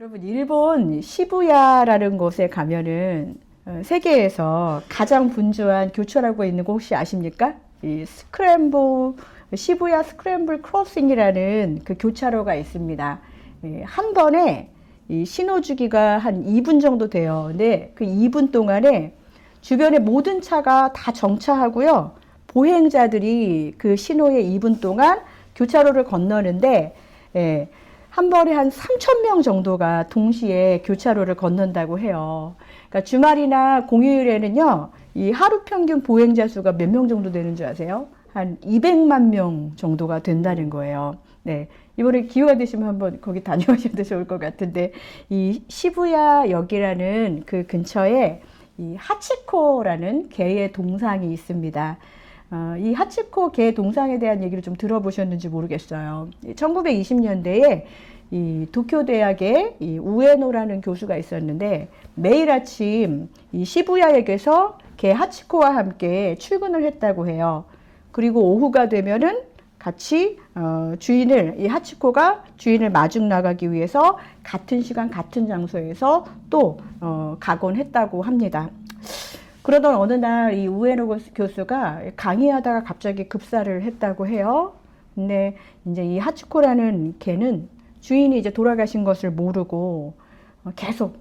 여러분, 일본 시부야라는 곳에 가면은 세계에서 가장 분주한 교차로가 있는 곳 혹시 아십니까? 이 시부야 스크램블 크로싱이라는 그 교차로가 있습니다. 한 번에 이 신호주기가 한 2분 정도 돼요. 근데 그 2분 동안에 주변의 모든 차가 다 정차하고요. 보행자들이 그 신호의 2분 동안 교차로를 건너는데, 한 번에 한 3,000명 정도가 동시에 교차로를 건넌다고 해요. 그러니까 주말이나 공휴일에는요, 이 하루 평균 보행자 수가 몇 명 정도 되는 줄 아세요? 한 200만 명 정도가 된다는 거예요. 네. 이번에 기회가 되시면 한번 거기 다녀오셔도 좋을 것 같은데, 이 시부야역이라는 그 근처에 이 하치코라는 개의 동상이 있습니다. 이 하치코 개 동상에 대한 얘기를 좀 들어보셨는지 모르겠어요. 1920년대에 이 도쿄 대학에 이 우에노라는 교수가 있었는데 매일 아침 이 시부야역에서 개 하치코와 함께 출근을 했다고 해요. 그리고 오후가 되면은 같이 이 하치코가 주인을 마중 나가기 위해서 같은 시간 같은 장소에서 또 가곤 했다고 합니다. 그러던 어느 날 이 우에노 교수가 강의하다가 갑자기 급사를 했다고 해요. 근데 이제 이 하치코라는 개는 주인이 이제 돌아가신 것을 모르고 계속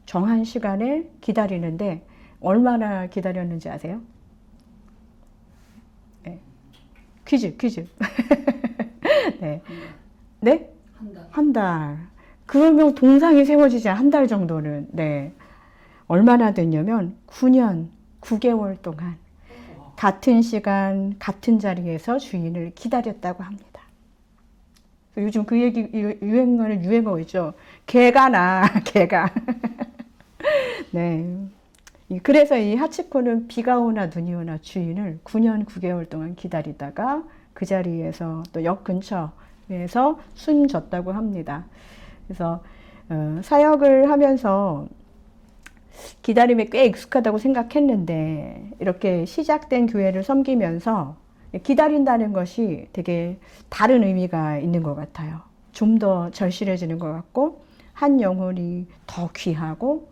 정한 시간에 기다리는데 얼마나 기다렸는지 아세요? 네. 퀴즈. 네. 네? 한 달. 그러면 동상이 세워지지 한 달 정도는. 네. 얼마나 됐냐면 9년 9개월 동안 같은 시간 같은 자리에서 주인을 기다렸다고 합니다. 요즘 그 얘기 유행하는 유행어 있죠. 개가 나 개가. 네. 그래서 이 하치코는 비가 오나 눈이 오나 주인을 9년 9개월 동안 기다리다가 그 자리에서 또 역 근처에서 숨졌다고 합니다. 그래서 사역을 하면서 기다림에 꽤 익숙하다고 생각했는데 이렇게 시작된 교회를 섬기면서 기다린다는 것이 되게 다른 의미가 있는 것 같아요. 좀 더 절실해지는 것 같고 한 영혼이 더 귀하고,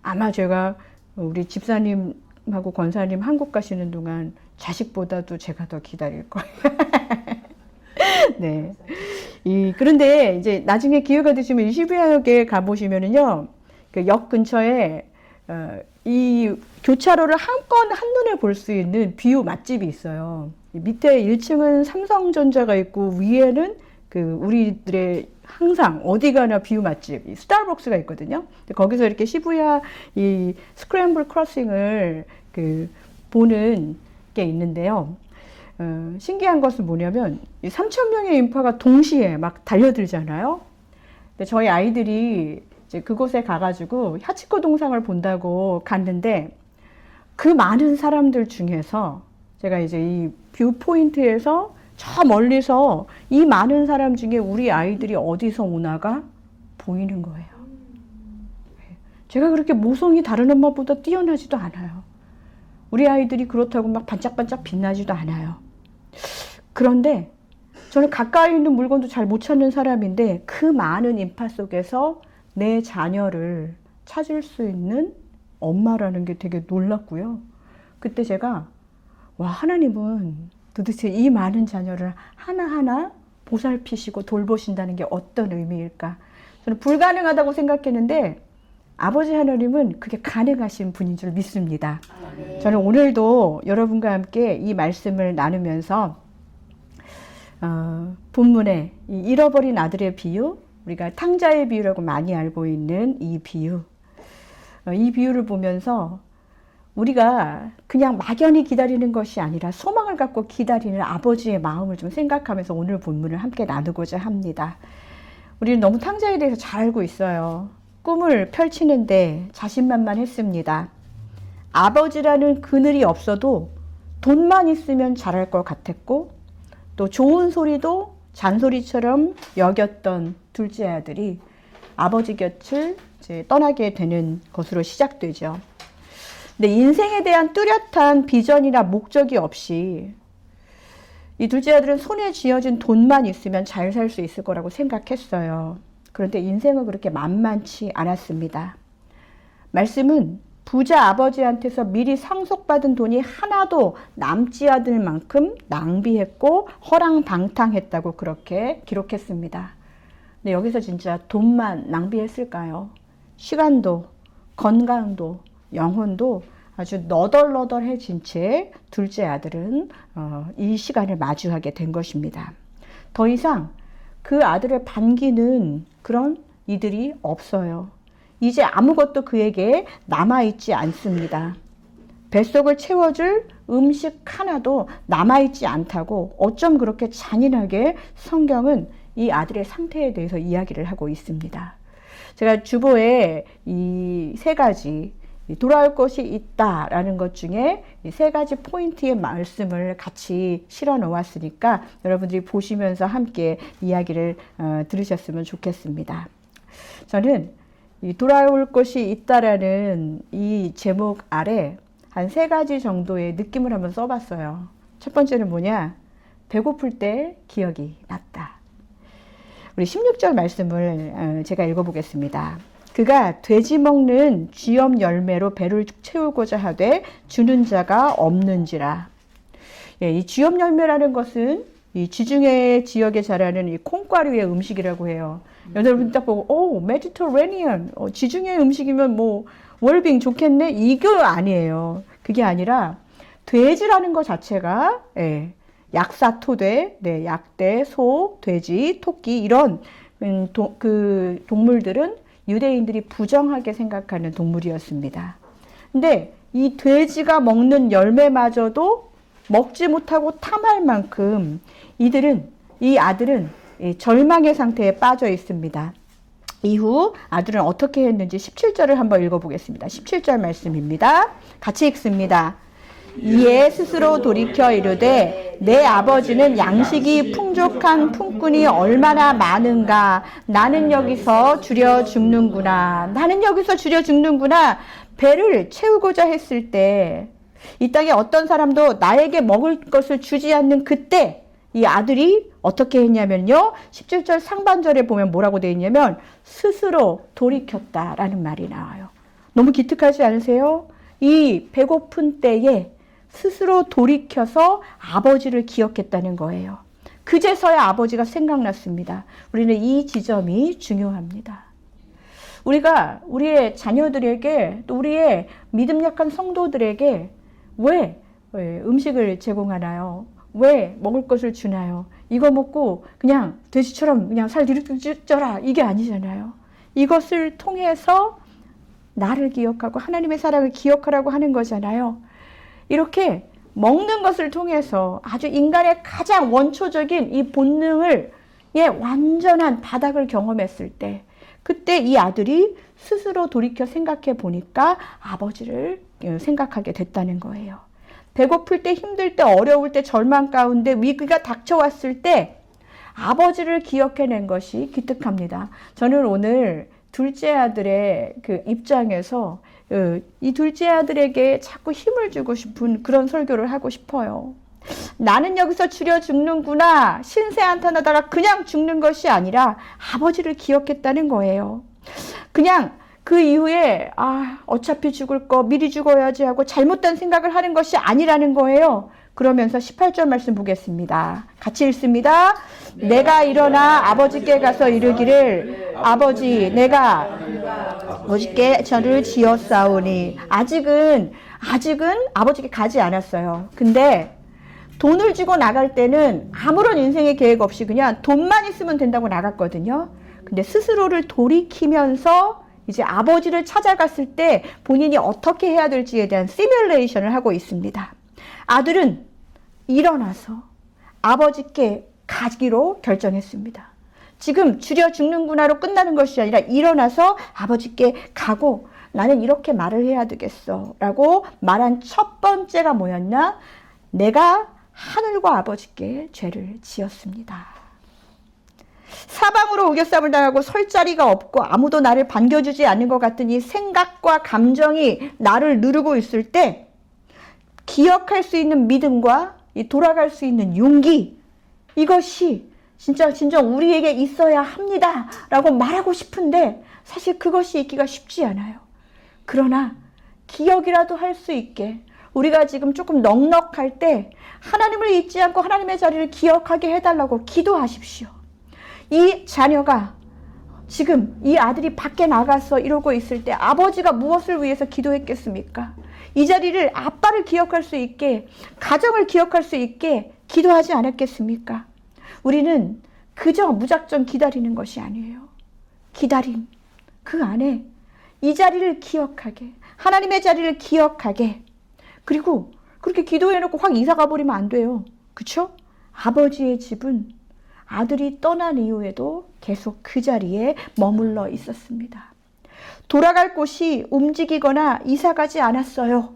아마 제가 우리 집사님하고 권사님 한국 가시는 동안 자식보다도 제가 더 기다릴 거예요. 네. 그런데 이제 나중에 기회가 되시면 이 시부야역에 가보시면은요, 그 역 근처에 이 교차로를 한눈에 볼 수 있는 비유 맛집이 있어요. 밑에 1층은 삼성전자가 있고 위에는 그 우리들의 항상 어디 가나 비유 맛집 스타벅스가 있거든요. 거기서 이렇게 시부야 이 스크램블 크로싱을 보는 게 있는데요. 신기한 것은 뭐냐면 3,000명의 인파가 동시에 막 달려들잖아요. 근데 저희 아이들이 이제 그곳에 가가지고 하치코 동상을 본다고 갔는데 그 많은 사람들 중에서 제가 이제 이 뷰 포인트에서 저 멀리서 이 많은 사람 중에 우리 아이들이 어디서 오나가 보이는 거예요. 제가 그렇게 모성이 다른 엄마보다 뛰어나지도 않아요. 우리 아이들이 그렇다고 막 반짝반짝 빛나지도 않아요. 그런데 저는 가까이 있는 물건도 잘 못 찾는 사람인데 그 많은 인파 속에서 내 자녀를 찾을 수 있는 엄마라는 게 되게 놀랐고요. 그때 제가 하나님은 도대체 이 많은 자녀를 하나하나 보살피시고 돌보신다는 게 어떤 의미일까? 저는 불가능하다고 생각했는데 아버지 하나님은 그게 가능하신 분인 줄 믿습니다. 저는 오늘도 여러분과 함께 이 말씀을 나누면서 본문에 이 잃어버린 아들의 비유, 우리가 탕자의 비유라고 많이 알고 있는 이 비유, 이 비유를 보면서 우리가 그냥 막연히 기다리는 것이 아니라 소망을 갖고 기다리는 아버지의 마음을 좀 생각하면서 오늘 본문을 함께 나누고자 합니다. 우리는 너무 탕자에 대해서 잘 알고 있어요. 꿈을 펼치는데 자신만만했습니다. 아버지라는 그늘이 없어도 돈만 있으면 잘할 것 같았고 또 좋은 소리도 잔소리처럼 여겼던 둘째 아들이 아버지 곁을 이제 떠나게 되는 것으로 시작되죠. 근데 인생에 대한 뚜렷한 비전이나 목적이 없이 이 둘째 아들은 손에 쥐어진 돈만 있으면 잘 살 수 있을 거라고 생각했어요. 그런데 인생은 그렇게 만만치 않았습니다. 말씀은 부자 아버지한테서 미리 상속받은 돈이 하나도 남지 않을 만큼 낭비했고 허랑방탕했다고 그렇게 기록했습니다. 근데 여기서 진짜 돈만 낭비했을까요? 시간도, 건강도, 영혼도 아주 너덜너덜해진 채 둘째 아들은 이 시간을 마주하게 된 것입니다. 더 이상 그 아들을 반기는 그런 이들이 없어요. 이제 아무것도 그에게 남아있지 않습니다. 뱃속을 채워줄 음식 하나도 남아있지 않다고 어쩜 그렇게 잔인하게 성경은 이 아들의 상태에 대해서 이야기를 하고 있습니다. 제가 주보에 이 세 가지 돌아올 것이 있다라는 것 중에 이 세 가지 포인트의 말씀을 같이 실어 놓았으니까 여러분들이 보시면서 함께 이야기를 들으셨으면 좋겠습니다. 저는 이 돌아올 것이 있다라는 이 제목 아래 한 세 가지 정도의 느낌을 한번 써봤어요. 첫 번째는 뭐냐? 배고플 때 기억이 났다. 우리 16절 말씀을 제가 읽어보겠습니다. 그가 돼지 먹는 쥐염 열매로 배를 채우고자 하되 주는 자가 없는지라. 예, 이 쥐염 열매라는 것은 이 지중해 지역에 자라는 이 콩가루의 음식이라고 해요. 여러분 딱 보고 오 메디터레니언 지중해 음식이면 뭐 웰빙 좋겠네 이거 아니에요. 그게 아니라 돼지라는 것 자체가 약사토돼, 약대, 소, 돼지, 토끼 이런 그 동물들은 유대인들이 부정하게 생각하는 동물이었습니다. 근데 이 돼지가 먹는 열매마저도 먹지 못하고 탐할 만큼 이 아들은 절망의 상태에 빠져 있습니다. 이후 아들은 어떻게 했는지 17절을 한번 읽어보겠습니다. 17절 말씀입니다. 같이 읽습니다. 이에 스스로 돌이켜 이르되 내 아버지는 양식이 풍족한 품꾼이 얼마나 많은가. 나는 여기서 줄여 죽는구나. 배를 채우고자 했을 때 이 땅에 어떤 사람도 나에게 먹을 것을 주지 않는 그때 이 아들이 어떻게 했냐면요. 17절 상반절에 보면 뭐라고 되어 있냐면 스스로 돌이켰다라는 말이 나와요. 너무 기특하지 않으세요? 이 배고픈 때에 스스로 돌이켜서 아버지를 기억했다는 거예요. 그제서야 아버지가 생각났습니다. 우리는 이 지점이 중요합니다. 우리가 우리의 자녀들에게 또 우리의 믿음 약한 성도들에게 왜 음식을 제공하나요? 왜 먹을 것을 주나요? 이거 먹고 그냥 돼지처럼 그냥 살 들여라 이게 아니잖아요. 이것을 통해서 나를 기억하고 하나님의 사랑을 기억하라고 하는 거잖아요. 이렇게 먹는 것을 통해서 아주 인간의 가장 원초적인 이 본능을 완전한 바닥을 경험했을 때 그때 이 아들이 스스로 돌이켜 생각해 보니까 아버지를 생각하게 됐다는 거예요. 배고플 때, 힘들 때, 어려울 때, 절망 가운데 위기가 닥쳐왔을 때 아버지를 기억해낸 것이 기특합니다. 저는 오늘 둘째 아들의 그 입장에서 이 둘째 아들에게 자꾸 힘을 주고 싶은 그런 설교를 하고 싶어요. 나는 여기서 줄여 죽는구나. 신세 한탄하다가 그냥 죽는 것이 아니라 아버지를 기억했다는 거예요. 그냥 그 이후에 어차피 죽을 거 미리 죽어야지 하고 잘못된 생각을 하는 것이 아니라는 거예요. 그러면서 18절 말씀 보겠습니다. 같이 읽습니다. 내가 일어나 아버지께 가서 이르기를 아버지 내가 아버지께 저를 지었사오니 아직은 아버지께 가지 않았어요. 근데 돈을 주고 나갈 때는 아무런 인생의 계획 없이 그냥 돈만 있으면 된다고 나갔거든요. 근데 스스로를 돌이키면서 이제 아버지를 찾아갔을 때 본인이 어떻게 해야 될지에 대한 시뮬레이션을 하고 있습니다. 아들은 일어나서 아버지께 가기로 결정했습니다. 지금 줄여 죽는구나로 끝나는 것이 아니라 일어나서 아버지께 가고 나는 이렇게 말을 해야 되겠어 라고 말한 첫 번째가 뭐였냐? 내가 하늘과 아버지께 죄를 지었습니다. 사방으로 우겨쌈을 당하고 설 자리가 없고 아무도 나를 반겨주지 않는 것 같은 이 생각과 감정이 나를 누르고 있을 때 기억할 수 있는 믿음과 이 돌아갈 수 있는 용기, 이것이 진짜 우리에게 있어야 합니다 라고 말하고 싶은데 사실 그것이 있기가 쉽지 않아요. 그러나 기억이라도 할 수 있게 우리가 지금 조금 넉넉할 때 하나님을 잊지 않고 하나님의 자리를 기억하게 해달라고 기도하십시오. 이 자녀가 지금 이 아들이 밖에 나가서 이러고 있을 때 아버지가 무엇을 위해서 기도했겠습니까? 이 자리를 아빠를 기억할 수 있게 가정을 기억할 수 있게 기도하지 않았겠습니까? 우리는 그저 무작정 기다리는 것이 아니에요. 기다림 그 안에 이 자리를 기억하게 하나님의 자리를 기억하게 그리고 그렇게 기도해놓고 확 이사가 버리면 안 돼요. 그쵸? 아버지의 집은 아들이 떠난 이후에도 계속 그 자리에 머물러 있었습니다. 돌아갈 곳이 움직이거나 이사가지 않았어요.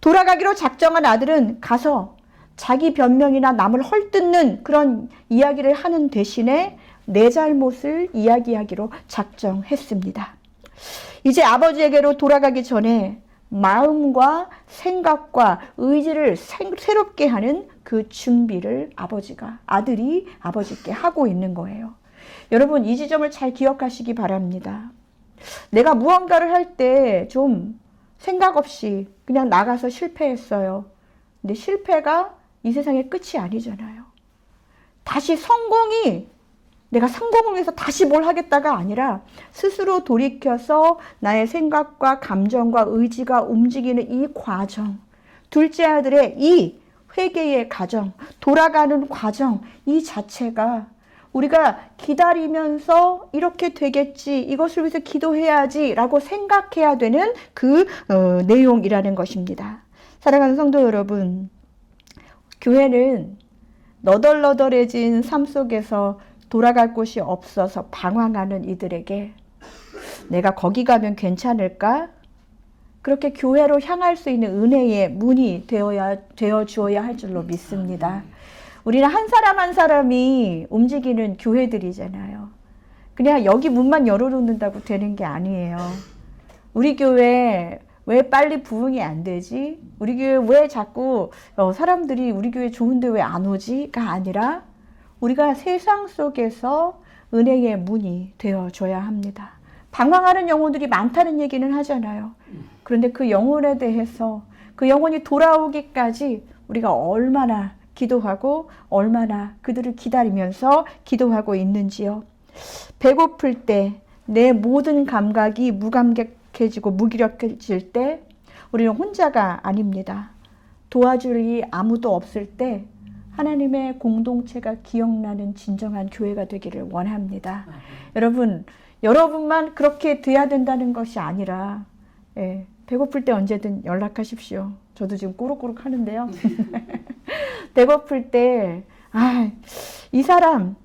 돌아가기로 작정한 아들은 가서 자기 변명이나 남을 헐뜯는 그런 이야기를 하는 대신에 내 잘못을 이야기하기로 작정했습니다. 이제 아버지에게로 돌아가기 전에 마음과 생각과 의지를 새롭게 하는 그 준비를 아들이 아버지께 하고 있는 거예요. 여러분 이 지점을 잘 기억하시기 바랍니다. 내가 무언가를 할 때 좀 생각 없이 그냥 나가서 실패했어요. 근데 실패가 이 세상의 끝이 아니잖아요. 다시 내가 성공을 위해서 다시 뭘 하겠다가 아니라 스스로 돌이켜서 나의 생각과 감정과 의지가 움직이는 이 과정, 둘째 아들의 이 회개의 과정, 돌아가는 과정, 이 자체가 우리가 기다리면서 이렇게 되겠지, 이것을 위해서 기도해야지 라고 생각해야 되는 그 내용이라는 것입니다. 사랑하는 성도 여러분, 교회는 너덜너덜해진 삶 속에서 돌아갈 곳이 없어서 방황하는 이들에게 내가 거기 가면 괜찮을까? 그렇게 교회로 향할 수 있는 은혜의 문이 되어 주어야 할 줄로 믿습니다. 우리는 한 사람 한 사람이 움직이는 교회들이잖아요. 그냥 여기 문만 열어놓는다고 되는 게 아니에요. 우리 교회 왜 빨리 부흥이 안 되지? 우리 교회 왜 자꾸 사람들이 우리 교회 좋은데 왜 안 오지?가 아니라 우리가 세상 속에서 은혜의 문이 되어줘야 합니다. 방황하는 영혼들이 많다는 얘기는 하잖아요. 그런데 그 영혼에 대해서 그 영혼이 돌아오기까지 우리가 얼마나 기도하고 얼마나 그들을 기다리면서 기도하고 있는지요. 배고플 때 내 모든 감각이 무감각해지고 무기력해질 때 우리는 혼자가 아닙니다. 도와줄 이 아무도 없을 때 하나님의 공동체가 기억나는 진정한 교회가 되기를 원합니다. 여러분만 그렇게 돼야 된다는 것이 아니라 배고플 때 언제든 연락하십시오. 저도 지금 꼬록꼬록 하는데요. 배고플 때 이 사람,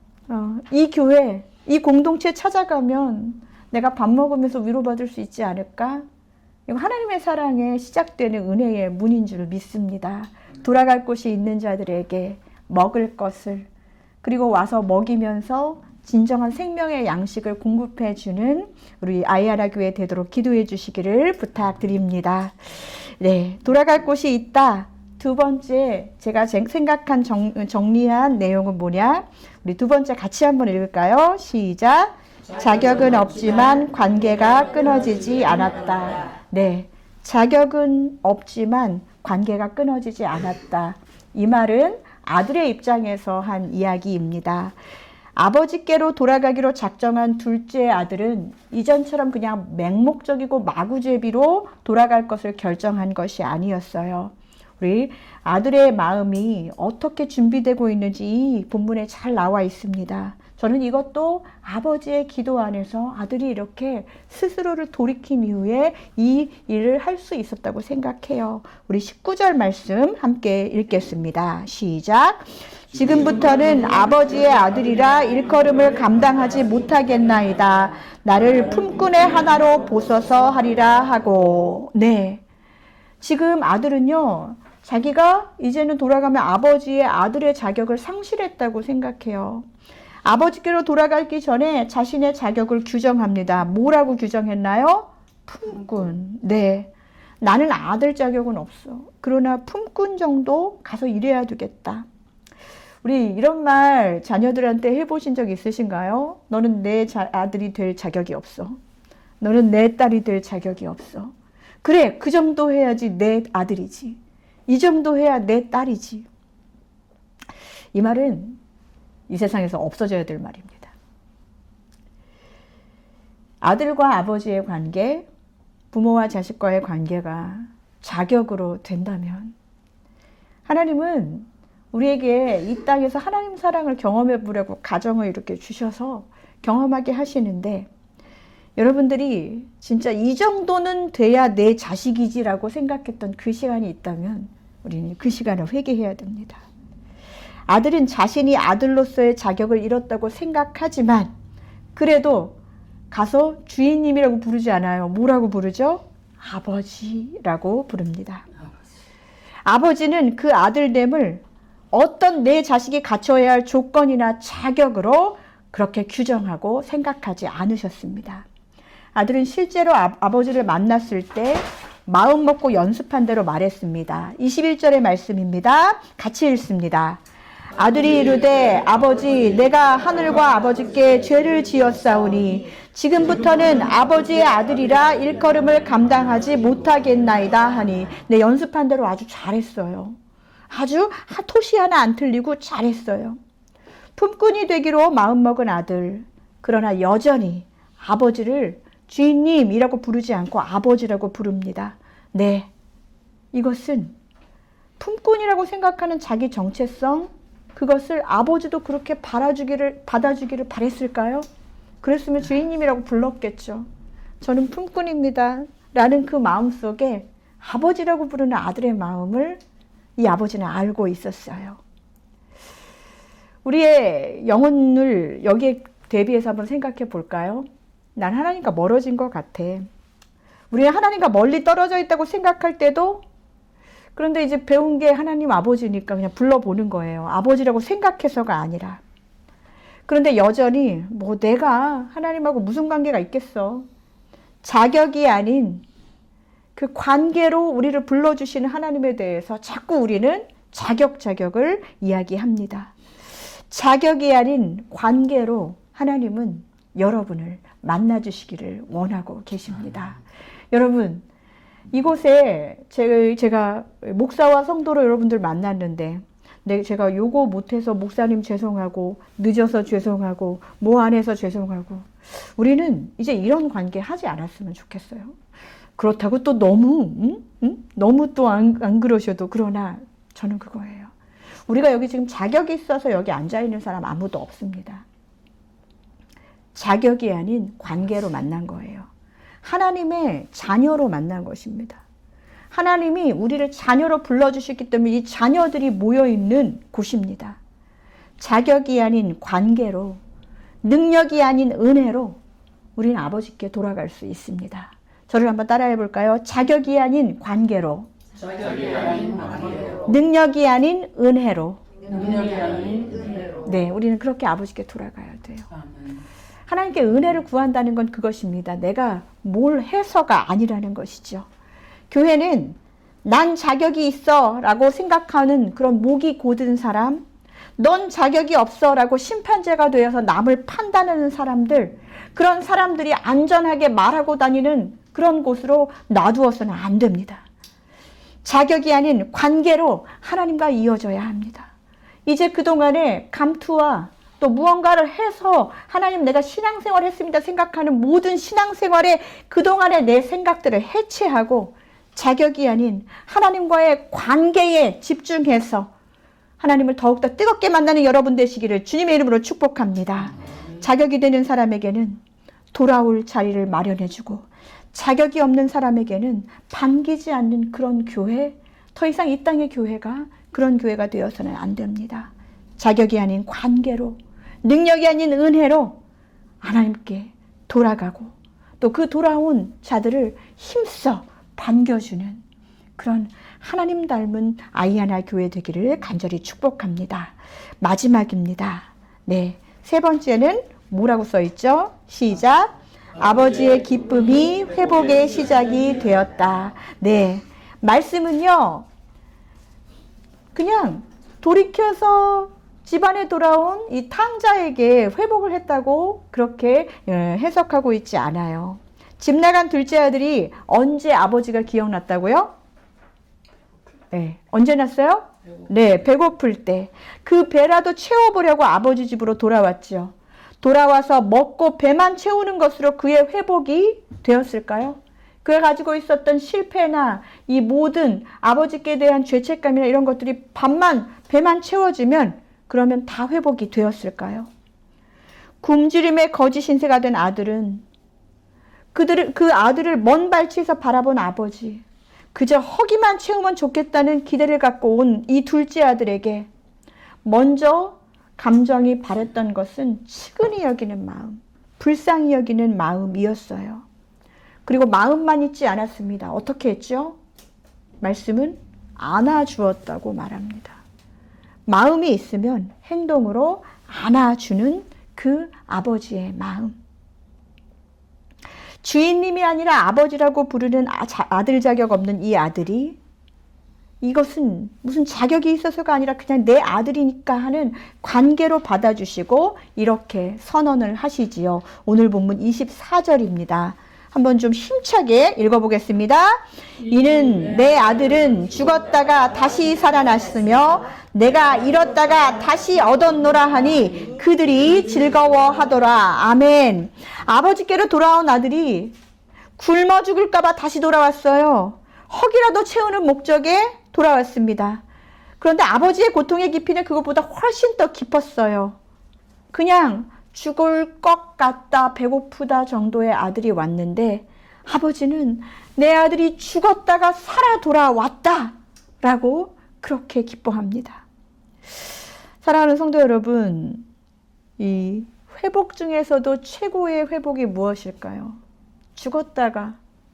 이 교회, 이 공동체 찾아가면 내가 밥 먹으면서 위로받을 수 있지 않을까? 하나님의 사랑에 시작되는 은혜의 문인 줄 믿습니다. 돌아갈 곳이 있는 자들에게 먹을 것을 그리고 와서 먹이면서 진정한 생명의 양식을 공급해 주는 우리 아이아라 교회 되도록 기도해 주시기를 부탁드립니다. 네, 돌아갈 곳이 있다. 두 번째 제가 생각한 정리한 내용은 뭐냐? 우리 두 번째 같이 한번 읽을까요? 시작. 자격은 없지만 관계가 끊어지지 않았다. 네, 자격은 없지만 관계가 끊어지지 않았다. 이 말은 아들의 입장에서 한 이야기입니다. 아버지께로 돌아가기로 작정한 둘째 아들은 이전처럼 그냥 맹목적이고 마구제비로 돌아갈 것을 결정한 것이 아니었어요. 우리 아들의 마음이 어떻게 준비되고 있는지 이 본문에 잘 나와 있습니다. 저는 이것도 아버지의 기도 안에서 아들이 이렇게 스스로를 돌이킨 이후에 이 일을 할 수 있었다고 생각해요. 우리 19절 말씀 함께 읽겠습니다. 시작. 지금부터는 아버지의 아들이라 일컬음을 감당하지 못하겠나이다. 나를 품꾼의 하나로 보소서 하리라 하고. 네, 지금 아들은요, 자기가 이제는 돌아가면 아버지의 아들의 자격을 상실했다고 생각해요. 아버지께로 돌아가기 전에 자신의 자격을 규정합니다. 뭐라고 규정했나요? 품꾼. 네, 나는 아들 자격은 없어. 그러나 품꾼 정도 가서 일해야 되겠다. 우리 이런 말 자녀들한테 해보신 적 있으신가요? 너는 내 아들이 될 자격이 없어. 너는 내 딸이 될 자격이 없어. 그래, 그 정도 해야지 내 아들이지. 이 정도 해야 내 딸이지. 이 말은 이 세상에서 없어져야 될 말입니다. 아들과 아버지의 관계, 부모와 자식과의 관계가 자격으로 된다면 하나님은 우리에게 이 땅에서 하나님 사랑을 경험해 보려고 가정을 이렇게 주셔서 경험하게 하시는데, 여러분들이 진짜 이 정도는 돼야 내 자식이지라고 생각했던 그 시간이 있다면 우리는 그 시간을 회개해야 됩니다. 아들은 자신이 아들로서의 자격을 잃었다고 생각하지만 그래도 가서 주인님이라고 부르지 않아요. 뭐라고 부르죠? 아버지라고 부릅니다. 아버지는 그 아들됨을 어떤 내 자식이 갖춰야 할 조건이나 자격으로 그렇게 규정하고 생각하지 않으셨습니다. 아들은 실제로 아버지를 만났을 때 마음 먹고 연습한 대로 말했습니다. 21절의 말씀입니다. 같이 읽습니다. 아들이 이르되 아버지 내가 하늘과 아버지께 죄를 지었사오니 지금부터는 아버지의 아들이라 일컬음을 감당하지 못하겠나이다 하니, 네, 연습한 대로 아주 잘했어요. 아주 토시 하나 안 틀리고 잘했어요. 품꾼이 되기로 마음먹은 아들, 그러나 여전히 아버지를 주인님이라고 부르지 않고 아버지라고 부릅니다. 네, 이것은 품꾼이라고 생각하는 자기 정체성, 그것을 아버지도 그렇게 받아주기를 바랬을까요? 그랬으면 주인님이라고 불렀겠죠. 저는 품꾼입니다 라는 그 마음속에 아버지라고 부르는 아들의 마음을 이 아버지는 알고 있었어요. 우리의 영혼을 여기에 대비해서 한번 생각해 볼까요? 난 하나님과 멀어진 것 같아. 우리는 하나님과 멀리 떨어져 있다고 생각할 때도, 그런데 이제 배운 게 하나님 아버지니까 그냥 불러보는 거예요. 아버지라고 생각해서가 아니라. 그런데 여전히 뭐 내가 하나님하고 무슨 관계가 있겠어. 자격이 아닌 그 관계로 우리를 불러주시는 하나님에 대해서 자꾸 우리는 자격을 이야기합니다. 자격이 아닌 관계로 하나님은 여러분을 만나주시기를 원하고 계십니다. 여러분, 이곳에 제가 목사와 성도로 여러분들 만났는데, 제가 요거 못해서 목사님 죄송하고, 늦어서 죄송하고, 뭐 안 해서 죄송하고, 우리는 이제 이런 관계 하지 않았으면 좋겠어요. 그렇다고 또 너무 또 안 그러셔도, 그러나 저는 그거예요. 우리가 여기 지금 자격이 있어서 여기 앉아있는 사람 아무도 없습니다. 자격이 아닌 관계로 만난 거예요. 하나님의 자녀로 만난 것입니다. 하나님이 우리를 자녀로 불러주셨기 때문에 이 자녀들이 모여있는 곳입니다. 자격이 아닌 관계로, 능력이 아닌 은혜로 우리는 아버지께 돌아갈 수 있습니다. 저를 한번 따라해 볼까요? 자격이 아닌 관계로, 능력이 아닌 은혜로. 네, 우리는 그렇게 아버지께 돌아가야 돼요. 하나님께 은혜를 구한다는 건 그것입니다. 내가 뭘 해서가 아니라는 것이죠. 교회는 난 자격이 있어 라고 생각하는 그런 목이 곧은 사람, 넌 자격이 없어 라고 심판제가 되어서 남을 판단하는 사람들, 그런 사람들이 안전하게 말하고 다니는 그런 곳으로 놔두어서는 안 됩니다. 자격이 아닌 관계로 하나님과 이어져야 합니다. 이제 그동안에 감투와 또 무언가를 해서 하나님 내가 신앙생활 했습니다 생각하는 모든 신앙생활에 그동안의 내 생각들을 해체하고 자격이 아닌 하나님과의 관계에 집중해서 하나님을 더욱더 뜨겁게 만나는 여러분 되시기를 주님의 이름으로 축복합니다. 자격이 되는 사람에게는 돌아올 자리를 마련해주고, 자격이 없는 사람에게는 반기지 않는 그런 교회, 더 이상 이 땅의 교회가 그런 교회가 되어서는 안 됩니다. 자격이 아닌 관계로, 능력이 아닌 은혜로 하나님께 돌아가고, 또 그 돌아온 자들을 힘써 반겨주는 그런 하나님 닮은 아이하나 교회 되기를 간절히 축복합니다. 마지막입니다. 네, 세 번째는 뭐라고 써있죠? 시작. 아버지의 기쁨이 회복의 시작이 되었다. 네, 말씀은요, 그냥 돌이켜서 집안에 돌아온 이 탕자에게 회복을 했다고 그렇게 해석하고 있지 않아요. 집 나간 둘째 아들이 언제 아버지가 기억났다고요? 네, 언제 났어요? 네, 배고플 때. 그 배라도 채워보려고 아버지 집으로 돌아왔죠. 돌아와서 먹고 배만 채우는 것으로 그의 회복이 되었을까요? 그가 가지고 있었던 실패나 이 모든 아버지께 대한 죄책감이나 이런 것들이 배만 채워지면 그러면 다 회복이 되었을까요? 굶주림의 거짓 신세가 된 아들은 그 아들을 먼 발치에서 바라본 아버지, 그저 허기만 채우면 좋겠다는 기대를 갖고 온 이 둘째 아들에게 먼저 감정이 바랬던 것은 측은히 여기는 마음, 불쌍히 여기는 마음이었어요. 그리고 마음만 있지 않았습니다. 어떻게 했죠? 말씀은 안아주었다고 말합니다. 마음이 있으면 행동으로 안아주는 그 아버지의 마음. 주인님이 아니라 아버지라고 부르는 아들 자격 없는 이 아들이 이것은 무슨 자격이 있어서가 아니라 그냥 내 아들이니까 하는 관계로 받아주시고 이렇게 선언을 하시지요. 오늘 본문 24절입니다. 한번 좀 힘차게 읽어보겠습니다. 이는 내 아들은 죽었다가 다시 살아났으며 내가 잃었다가 다시 얻었노라 하니 그들이 즐거워하더라. 아멘. 아버지께로 돌아온 아들이 굶어 죽을까봐 다시 돌아왔어요. 허기라도 채우는 목적에 돌아왔습니다. 그런데 아버지의 고통의 깊이는 그것보다 훨씬 더 깊었어요. 그냥 죽을 것 같다, 배고프다 정도의 아들이 왔는데 아버지는 내 아들이 죽었다가 살아 돌아왔다 라고 그렇게 기뻐합니다. 사랑하는 성도 여러분, 이 회복 중에서도 최고의 회복이 무엇일까요? 죽었다가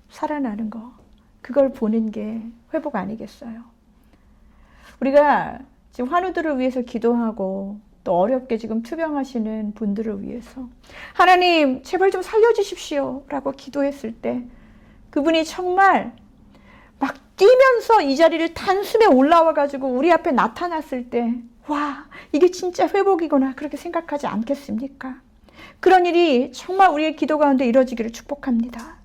살아나는 거, 그걸 보는 게 회복 아니겠어요? 우리가 지금 환우들을 위해서 기도하고 또 어렵게 지금 투병하시는 분들을 위해서 하나님 제발 좀 살려주십시오 라고 기도했을 때 그분이 정말 막 뛰면서 이 자리를 단숨에 올라와 가지고 우리 앞에 나타났을 때 와, 이게 진짜 회복이구나 그렇게 생각하지 않겠습니까? 그런 일이 정말 우리의 기도 가운데 이루어지기를 축복합니다.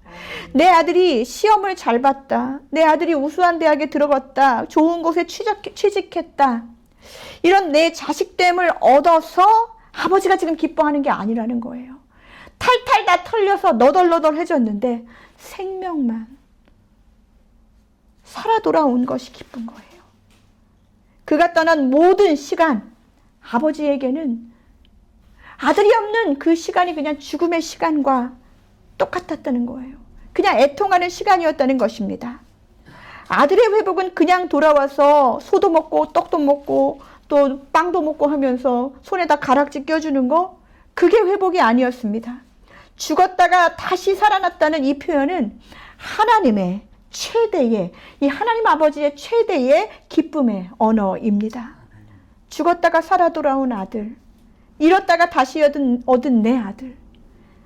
내 아들이 시험을 잘 봤다. 내 아들이 우수한 대학에 들어갔다. 좋은 곳에 취직했다. 이런 내 자식됨을 얻어서 아버지가 지금 기뻐하는 게 아니라는 거예요. 탈탈 다 털려서 너덜너덜해졌는데 생명만 살아 돌아온 것이 기쁜 거예요. 그가 떠난 모든 시간, 아버지에게는 아들이 없는 그 시간이 그냥 죽음의 시간과 똑같았다는 거예요. 그냥 애통하는 시간이었다는 것입니다. 아들의 회복은 그냥 돌아와서 소도 먹고 떡도 먹고 또 빵도 먹고 하면서 손에다 가락지 껴주는 거, 그게 회복이 아니었습니다. 죽었다가 다시 살아났다는 이 표현은 하나님의 최대의, 이 하나님 아버지의 최대의 기쁨의 언어입니다. 죽었다가 살아 돌아온 아들, 잃었다가 다시 얻은 내 아들,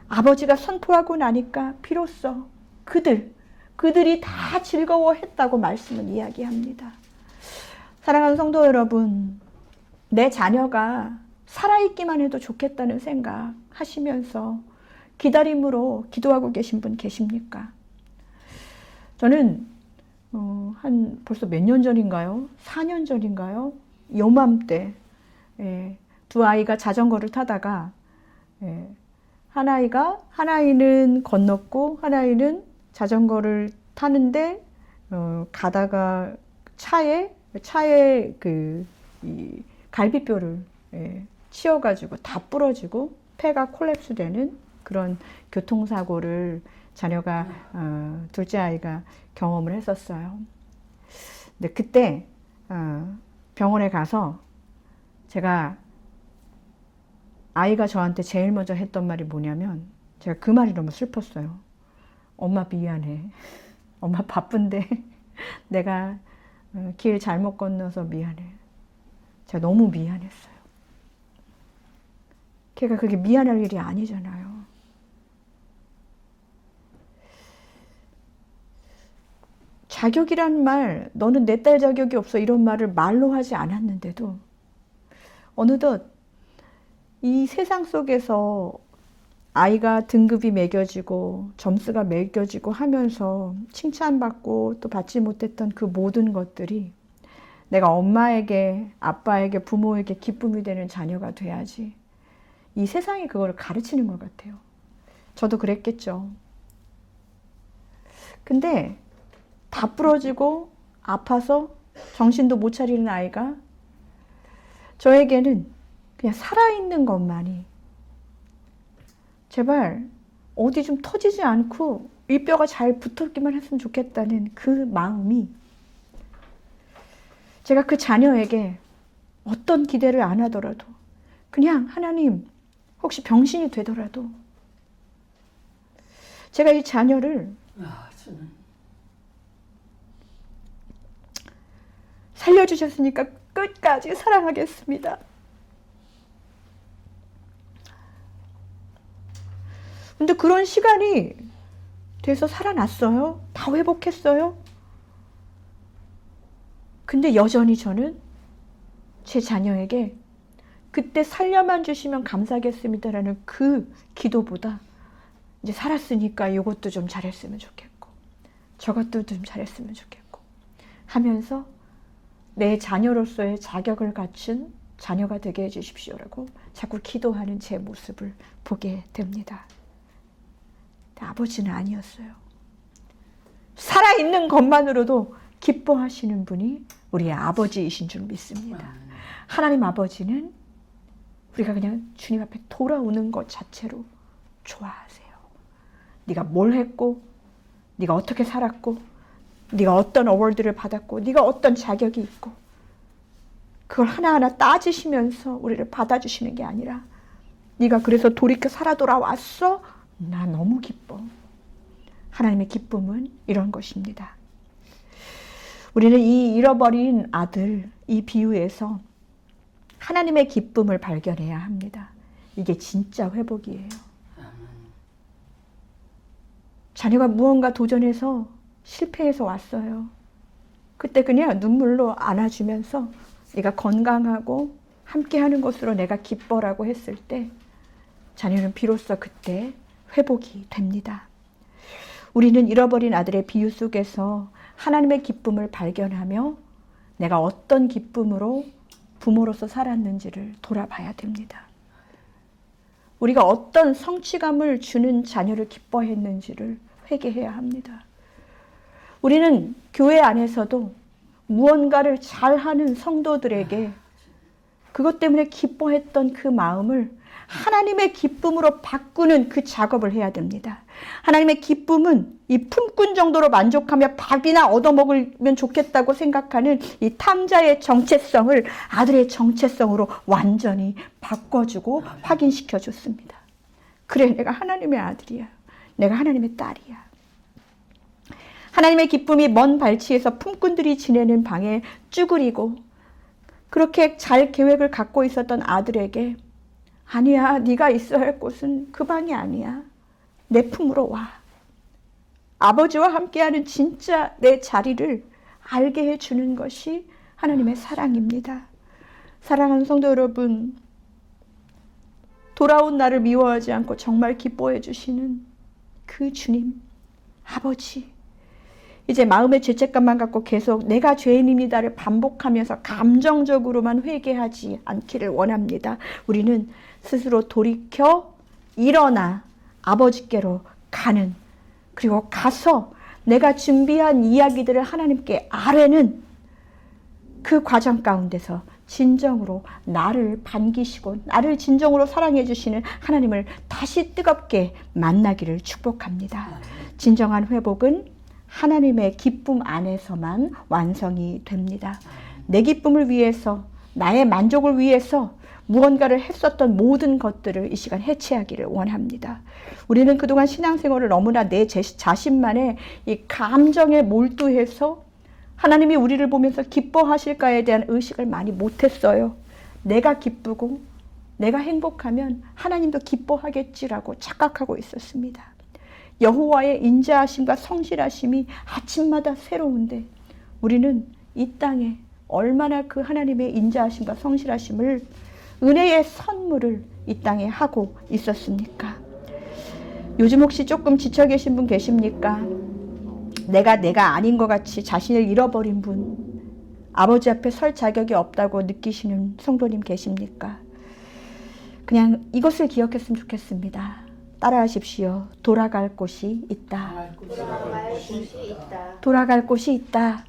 아버지가 선포하고 나니까 비로소 그들이 다 즐거워했다고 말씀은 이야기합니다. 사랑하는 성도 여러분, 내 자녀가 살아있기만 해도 좋겠다는 생각 하시면서 기다림으로 기도하고 계신 분 계십니까? 저는 한 벌써 몇 년 전인가요? 4년 전인가요? 요맘때 두 아이가 자전거를 타다가 하나이는 건넜고 하나이는 자전거를 타는데 가다가 차에 이 갈비뼈를 치여가지고 다 부러지고 폐가 콜랩스되는 그런 교통사고를 자녀가 둘째 아이가 경험을 했었어요. 근데 그때 병원에 가서 제가 아이가 저한테 제일 먼저 했던 말이 뭐냐면, 제가 그 말이 너무 슬펐어요. 엄마 미안해. 엄마 바쁜데 내가 길 잘못 건너서 미안해. 제가 너무 미안했어요. 걔가 그게 미안할 일이 아니잖아요. 자격이란 말, 너는 내 딸 자격이 없어 이런 말을 말로 하지 않았는데도 어느덧 이 세상 속에서 아이가 등급이 매겨지고 점수가 매겨지고 하면서 칭찬받고 또 받지 못했던 그 모든 것들이 내가 엄마에게, 아빠에게, 부모에게 기쁨이 되는 자녀가 돼야지. 이 세상이 그걸 가르치는 것 같아요. 저도 그랬겠죠. 근데 다 부러지고 아파서 정신도 못 차리는 아이가 저에게는 그냥 살아있는 것만이, 제발 어디 좀 터지지 않고 이 뼈가 잘 붙었기만 했으면 좋겠다는 그 마음이, 제가 그 자녀에게 어떤 기대를 안 하더라도 그냥 하나님 혹시 병신이 되더라도 제가 이 자녀를 살려주셨으니까 끝까지 사랑하겠습니다. 근데 그런 시간이 돼서 살아났어요. 다 회복했어요. 근데 여전히 저는 제 자녀에게 그때 살려만 주시면 감사하겠습니다라는 그 기도보다 이제 살았으니까 이것도 좀 잘했으면 좋겠고 저것도 좀 잘했으면 좋겠고 하면서 내 자녀로서의 자격을 갖춘 자녀가 되게 해주십시오라고 자꾸 기도하는 제 모습을 보게 됩니다. 아버지는 아니었어요. 살아있는 것만으로도 기뻐하시는 분이 우리의 아버지이신 줄 믿습니다. 하나님 아버지는 우리가 그냥 주님 앞에 돌아오는 것 자체로 좋아하세요. 네가 뭘 했고, 네가 어떻게 살았고, 네가 어떤 어워드를 받았고, 네가 어떤 자격이 있고, 그걸 하나하나 따지시면서 우리를 받아주시는 게 아니라 네가 그래서 돌이켜 살아 돌아왔어? 나 너무 기뻐. 하나님의 기쁨은 이런 것입니다. 우리는 이 잃어버린 아들, 이 비유에서 하나님의 기쁨을 발견해야 합니다. 이게 진짜 회복이에요. 자녀가 무언가 도전해서 실패해서 왔어요. 그때 그냥 눈물로 안아주면서 네가 건강하고 함께하는 것으로 내가 기뻐라고 했을 때 자녀는 비로소 그때 회복이 됩니다. 우리는 잃어버린 아들의 비유 속에서 하나님의 기쁨을 발견하며 내가 어떤 기쁨으로 부모로서 살았는지를 돌아봐야 됩니다. 우리가 어떤 성취감을 주는 자녀를 기뻐했는지를 회개해야 합니다. 우리는 교회 안에서도 무언가를 잘하는 성도들에게 그것 때문에 기뻐했던 그 마음을 하나님의 기쁨으로 바꾸는 그 작업을 해야 됩니다. 하나님의 기쁨은 이 품꾼 정도로 만족하며 밥이나 얻어먹으면 좋겠다고 생각하는 이 탐자의 정체성을 아들의 정체성으로 완전히 바꿔주고 확인시켜 줬습니다. 그래, 내가 하나님의 아들이야. 내가 하나님의 딸이야. 하나님의 기쁨이 먼 발치에서 품꾼들이 지내는 방에 쭈그리고 그렇게 잘 계획을 갖고 있었던 아들에게 아니야, 네가 있어야 할 곳은 그 방이 아니야. 내 품으로 와. 아버지와 함께하는 진짜 내 자리를 알게 해주는 것이 하나님의 사랑입니다. 사랑하는 성도 여러분, 돌아온 나를 미워하지 않고 정말 기뻐해 주시는 그 주님, 아버지, 이제 마음의 죄책감만 갖고 계속 내가 죄인입니다를 반복하면서 감정적으로만 회개하지 않기를 원합니다. 우리는 스스로 돌이켜 일어나 아버지께로 가는, 그리고 가서 내가 준비한 이야기들을 하나님께 아뢰는 그 과정 가운데서 진정으로 나를 반기시고 나를 진정으로 사랑해 주시는 하나님을 다시 뜨겁게 만나기를 축복합니다. 진정한 회복은 하나님의 기쁨 안에서만 완성이 됩니다. 내 기쁨을 위해서, 나의 만족을 위해서 무언가를 했었던 모든 것들을 이 시간 해체하기를 원합니다. 우리는 그동안 신앙생활을 너무나 내 자신만의 이 감정에 몰두해서 하나님이 우리를 보면서 기뻐하실까에 대한 의식을 많이 못했어요. 내가 기쁘고 내가 행복하면 하나님도 기뻐하겠지라고 착각하고 있었습니다. 여호와의 인자하심과 성실하심이 아침마다 새로운데 우리는 이 땅에 얼마나 그 하나님의 인자하심과 성실하심을 은혜의 선물을 이 땅에 하고 있었습니까? 요즘 혹시 조금 지쳐 계신 분 계십니까? 내가 아닌 것 같이 자신을 잃어버린 분, 아버지 앞에 설 자격이 없다고 느끼시는 성도님 계십니까? 그냥 이것을 기억했으면 좋겠습니다. 따라하십시오. 돌아갈 곳이 있다. 돌아갈 곳이 있다.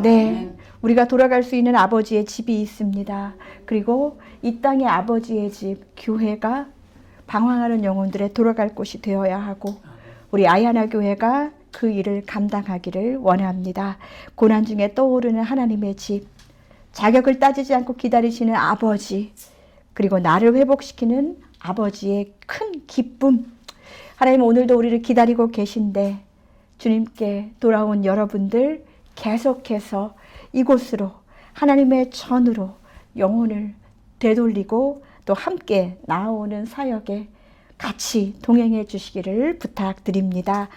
네, 우리가 돌아갈 수 있는 아버지의 집이 있습니다. 그리고 이 땅의 아버지의 집, 교회가 방황하는 영혼들의 돌아갈 곳이 되어야 하고 우리 아야나 교회가 그 일을 감당하기를 원합니다. 고난 중에 떠오르는 하나님의 집, 자격을 따지지 않고 기다리시는 아버지, 그리고 나를 회복시키는 아버지의 큰 기쁨. 하나님 오늘도 우리를 기다리고 계신데 주님께 돌아온 여러분들 계속해서 이곳으로 하나님의 전으로 영혼을 되돌리고 또 함께 나아오는 사역에 같이 동행해 주시기를 부탁드립니다.